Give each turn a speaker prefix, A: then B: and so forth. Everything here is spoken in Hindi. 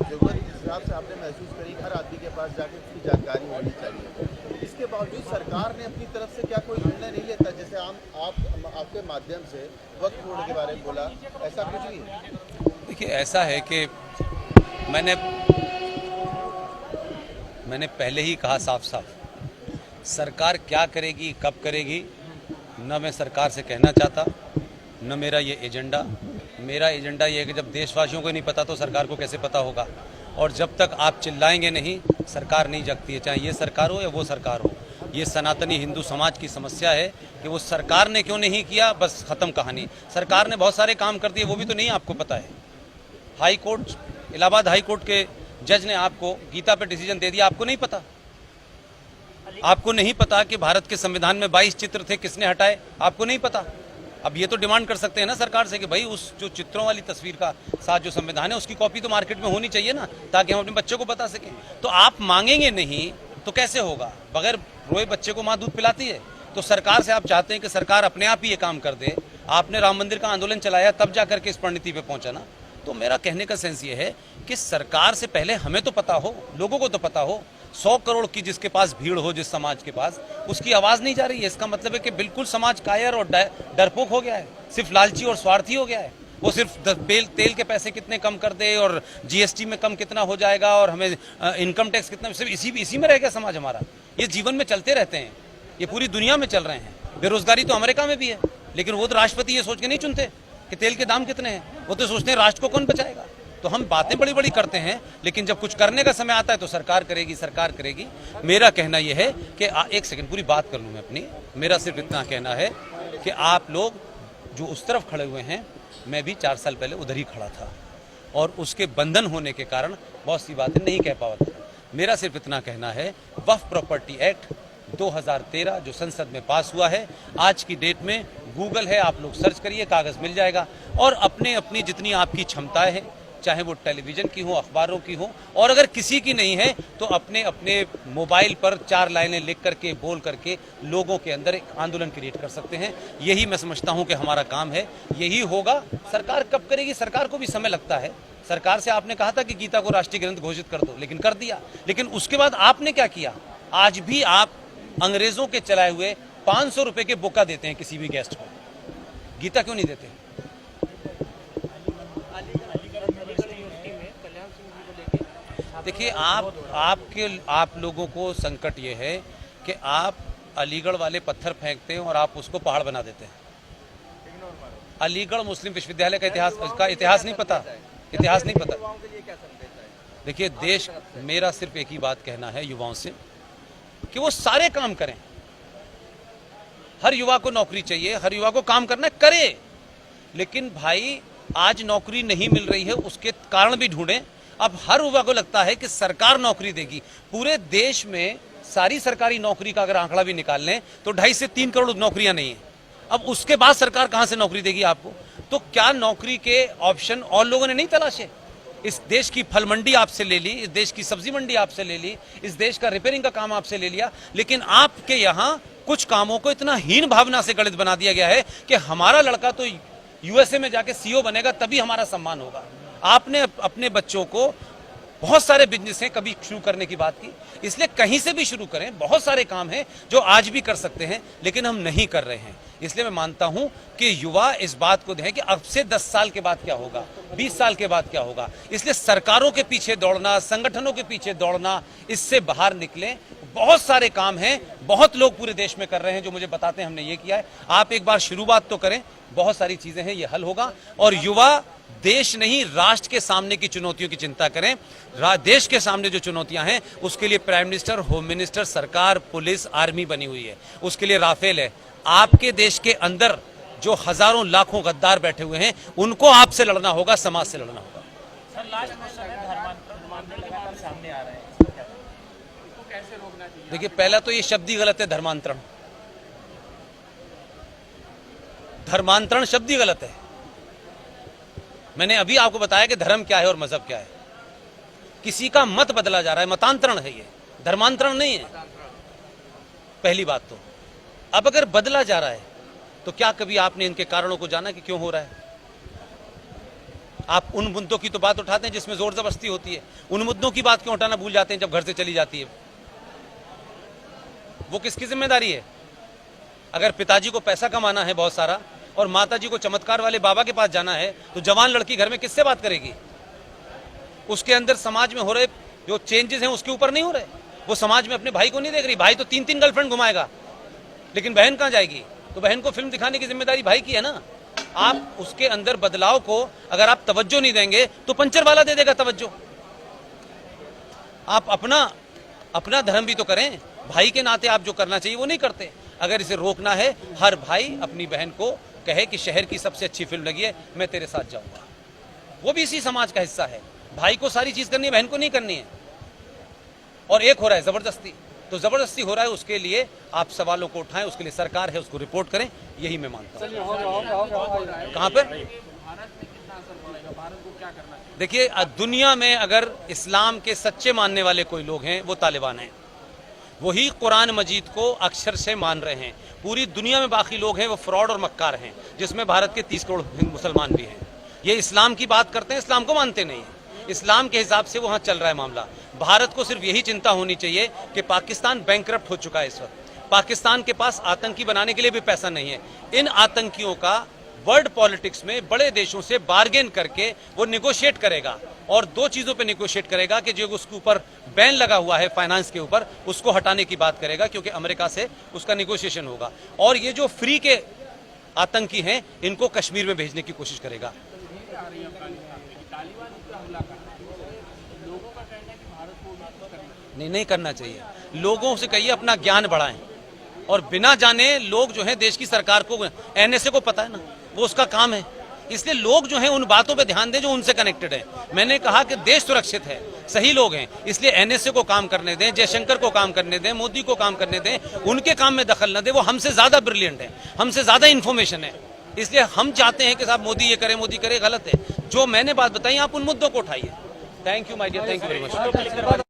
A: जरूरत जिस हिसाब से आपने महसूस करी, हर आदमी के पास जाके उसकी जानकारी होनी चाहिए, इसके बावजूद सरकार ने अपनी तरफ से क्या कोई निर्णय नहीं लेता? जैसे आपके माध्यम से वक्फ बोर्ड के बारे में बोला, ऐसा कुछ भी है?
B: देखिए, ऐसा है कि मैंने पहले ही कहा साफ साफ, सरकार क्या करेगी कब करेगी न मैं सरकार से कहना चाहता, न मेरा ये एजेंडा। मेरा एजेंडा ये है कि जब देशवासियों को नहीं पता तो सरकार को कैसे पता होगा। और जब तक आप चिल्लाएंगे नहीं, सरकार नहीं जगती है, चाहे ये सरकार हो या वो सरकार हो। ये सनातनी हिंदू समाज की समस्या है कि वो सरकार ने क्यों नहीं किया, बस खत्म कहानी। सरकार ने बहुत सारे काम कर दिए, वो भी तो नहीं आपको पता है। High court, Allahabad high court के जज ने आपको गीता पे डिसीजन दे दिया, आपको नहीं पता। आपको नहीं पता कि भारत के संविधान में 22 चित्र थे, किसने हटाए, आपको नहीं पता। अब ये तो डिमांड कर सकते हैं ना सरकार से कि भाई उस जो चित्रों वाली तस्वीर का साथ जो संविधान है उसकी कॉपी तो मार्केट में होनी चाहिए ना, ताकि हम अपने बच्चों को बता सकें। तो आप मांगेंगे नहीं तो कैसे होगा? बगैर रोए बच्चे को माँ दूध पिलाती है। तो सरकार से आप चाहते हैं कि सरकार अपने आप ही ये काम कर दे। आपने राम मंदिर का आंदोलन चलाया, तब जाकर के इस परिणति पे पहुंचा ना। तो मेरा कहने का सेंस ये है कि सरकार से पहले हमें तो पता हो, लोगों को तो पता हो। 100 करोड़ की जिसके पास भीड़ हो, जिस समाज के पास, उसकी आवाज नहीं जा रही है। इसका मतलब है कि बिल्कुल समाज कायर और डरपोक हो गया है, सिर्फ लालची और स्वार्थी हो गया है। वो सिर्फ तेल के पैसे कितने कम कर दे और जीएसटी में कम कितना हो जाएगा और हमें इनकम टैक्स कितना, सिर्फ इसी में रह गया समाज हमारा। ये जीवन में चलते रहते हैं, ये पूरी दुनिया में चल रहे हैं। बेरोजगारी तो अमेरिका में भी है, लेकिन वो तो राष्ट्रपति ये सोच के नहीं चुनते कि तेल के दाम कितने हैं, वो तो सोचते हैं राष्ट्र को कौन बचाएगा। तो हम बातें बड़ी बड़ी करते हैं, लेकिन जब कुछ करने का समय आता है तो सरकार करेगी। मेरा कहना यह है कि एक सेकंड पूरी बात कर लूं मैं अपनी। मेरा सिर्फ इतना कहना है कि आप लोग जो उस तरफ खड़े हुए हैं, मैं भी 4 साल पहले उधर ही खड़ा था और उसके बंधन होने के कारण बहुत सी बातें नहीं कह पाता था। मेरा सिर्फ इतना कहना है, वक्फ प्रॉपर्टी एक्ट 2013 जो संसद में पास हुआ है, आज की डेट में गूगल है, आप लोग सर्च करिए, कागज मिल जाएगा। और अपनी जितनी आपकी क्षमताएं हैं, चाहे वो टेलीविजन की हो, अखबारों की हो, और अगर किसी की नहीं है तो अपने मोबाइल पर 4 लाइनें लिख करके, बोल करके लोगों के अंदर एक आंदोलन क्रिएट कर सकते हैं। यही मैं समझता हूं कि हमारा काम है, यही होगा। सरकार कब करेगी? सरकार को भी समय लगता है। सरकार से आपने कहा था कि गीता को राष्ट्रीय ग्रंथ घोषित कर दो, लेकिन कर दिया। लेकिन उसके बाद आपने क्या किया? आज भी आप अंग्रेजों के चलाए हुए 500 रुपए के बुका देते हैं किसी भी गेस्ट को, गीता क्यों नहीं देते? देखिए, आप लोगों को संकट ये है कि आप अलीगढ़ वाले पत्थर फेंकते हैं और आप उसको पहाड़ बना देते हैं। अलीगढ़ मुस्लिम विश्वविद्यालय का इतिहास नहीं पता। देखिए, देश, मेरा सिर्फ एक ही बात कहना है युवाओं से कि वो सारे काम करें। हर युवा को नौकरी चाहिए, हर युवा को काम करना करे। लेकिन भाई, आज नौकरी नहीं मिल रही है, उसके कारण भी ढूंढें। अब हर युवा को लगता है कि सरकार नौकरी देगी। पूरे देश में सारी सरकारी नौकरी का अगर आंकड़ा भी निकाल लें तो 2.5 से 3 करोड़ नौकरियां नहीं है। अब उसके बाद सरकार कहां से नौकरी देगी आपको? तो क्या नौकरी के ऑप्शन और लोगों ने नहीं तलाशे? इस देश की फल मंडी आपसे ले ली, इस देश की सब्जी मंडी आपसे ले ली, इस देश का रिपेयरिंग का काम आपसे ले लिया, लेकिन आपके यहाँ कुछ कामों को इतना हीन भावना से गणित बना दिया गया है कि हमारा लड़का तो यूएसए में जाके सीईओ बनेगा तभी हमारा सम्मान होगा। आपने अपने बच्चों को, बहुत सारे बिजनेस हैं, कभी शुरू करने की बात की, इसलिए कहीं से भी शुरू करें। बहुत सारे काम हैं जो आज भी कर सकते हैं, लेकिन हम नहीं कर रहे हैं। इसलिए मैं मानता हूं कि युवा इस बात को देखें कि अब से 10 साल के बाद क्या होगा, 20 साल के बाद क्या होगा। इसलिए सरकारों के पीछे दौड़ना, संगठनों के पीछे दौड़ना, इससे बाहर निकलें। बहुत सारे काम हैं, बहुत लोग पूरे देश में कर रहे हैं जो मुझे बताते हैं हमने ये किया है। आप एक बार शुरुआत तो करें, बहुत सारी चीजें हैं, ये हल होगा। और युवा देश नहीं, राष्ट्र के सामने की चुनौतियों की चिंता करें। देश के सामने जो चुनौतियां हैं उसके लिए प्राइम मिनिस्टर, होम मिनिस्टर, सरकार, पुलिस, आर्मी बनी हुई है। उसके लिए राफेल है। आपके देश के अंदर जो हजारों लाखों गद्दार बैठे हुए हैं, उनको आपसे लड़ना होगा, समाज से लड़ना होगा।
C: सर, लास्ट क्वेश्चन है, धर्मांतरण लगातार सामने आ रहे हैं, इसको कैसे रोकना चाहिए?
B: देखिए, पहला तो ये शब्द ही गलत है, धर्मांतरण। धर्मांतरण शब्द ही गलत है। मैंने अभी आपको बताया कि धर्म क्या है और मजहब क्या है। किसी का मत बदला जा रहा है, मतांतरण है ये, धर्मांतरण नहीं है। पहली बात तो, अब अगर बदला जा रहा है तो क्या कभी आपने इनके कारणों को जाना कि क्यों हो रहा है? आप उन मुद्दों की तो बात उठाते हैं जिसमें जोर जबरदस्ती होती है, उन मुद्दों की बात क्यों उठाना भूल जाते हैं जब घर से चली जाती है? वो किसकी जिम्मेदारी है? अगर पिताजी को पैसा कमाना है बहुत सारा और माताजी को चमत्कार वाले बाबा के पास जाना है, तो जवान लड़की घर में किससे बात करेगी? उसके अंदर समाज में हो रहे जो चेंजेस हैं उसके ऊपर नहीं हो रहे। वो समाज में अपने भाई को नहीं देख रही। भाई तो 3-3 गर्लफ्रेंड घुमाएगा, लेकिन बहन कहां जाएगी? तो बहन को फिल्म दिखाने की जिम्मेदारी भाई की है ना। आप उसके अंदर बदलाव को अगर आप तवज्जो नहीं देंगे तो पंचर वाला दे देगा तवज्जो। आप अपना धर्म भी तो करें। भाई के नाते आप जो करना चाहिए वो नहीं करते। अगर इसे रोकना है, हर भाई अपनी बहन को कहे कि शहर की सबसे अच्छी फिल्म लगी है, मैं तेरे साथ जाऊंगा। वो भी इसी समाज का हिस्सा है। भाई को सारी चीज करनी है, बहन को नहीं करनी है। और एक हो रहा है जबरदस्ती, तो जबरदस्ती हो रहा है, उसके लिए आप सवालों को उठाएं, उसके लिए सरकार है, उसको रिपोर्ट करें, यही मैं मानता हूं। कहां पर?
C: भारत में कितना असर पड़ेगा? भारत को क्या करना चाहिए?
B: देखिए, दुनिया में अगर इस्लाम के सच्चे मानने वाले कोई लोग हैं वो तालिबान हैं। वही कुरान मजीद को अक्षर से मान रहे हैं। पूरी दुनिया में बाकी लोग हैं वो फ्रॉड और मक्कार हैं, जिसमें भारत के 30 करोड़ मुसलमान भी हैं। ये इस्लाम की बात करते हैं, इस्लाम को मानते नहीं हैं। इस्लाम के हिसाब से वहां चल रहा है मामला। भारत को सिर्फ यही चिंता होनी चाहिए कि पाकिस्तान बैंकरप्ट हो चुका है इस वक्त। पाकिस्तान के पास आतंकी बनाने के लिए भी पैसा नहीं है। इन आतंकियों का वर्ल्ड पॉलिटिक्स में बड़े देशों से बार्गेन करके वो निगोशिएट करेगा, और 2 चीजों पे निगोशिएट करेगा कि जो उसके ऊपर बैन लगा हुआ है फाइनेंस के ऊपर, उसको हटाने की बात करेगा, क्योंकि अमेरिका से उसका निगोशिएशन होगा। और ये जो फ्री के आतंकी हैं इनको कश्मीर में भेजने की कोशिश करेगा। नहीं करना चाहिए। लोगों से कहिए अपना ज्ञान बढ़ाएं, और बिना जाने लोग जो है देश की सरकार को, एनएसए को पता है ना, वो उसका काम है। इसलिए लोग जो हैं उन बातों पे ध्यान दें जो उनसे कनेक्टेड है। मैंने कहा कि देश सुरक्षित है, सही लोग हैं, इसलिए एनएसए को काम करने दें, जयशंकर को काम करने दें, मोदी को काम करने दें। उनके काम में दखल न दें। वो हमसे ज्यादा ब्रिलियंट है, हमसे ज्यादा इंफॉर्मेशन है। इसलिए हम चाहते हैं कि साहब मोदी ये करे, मोदी करे, गलत है। जो मैंने बात बताई आप उन मुद्दों को उठाइए। Thank you my dear, thank you very much.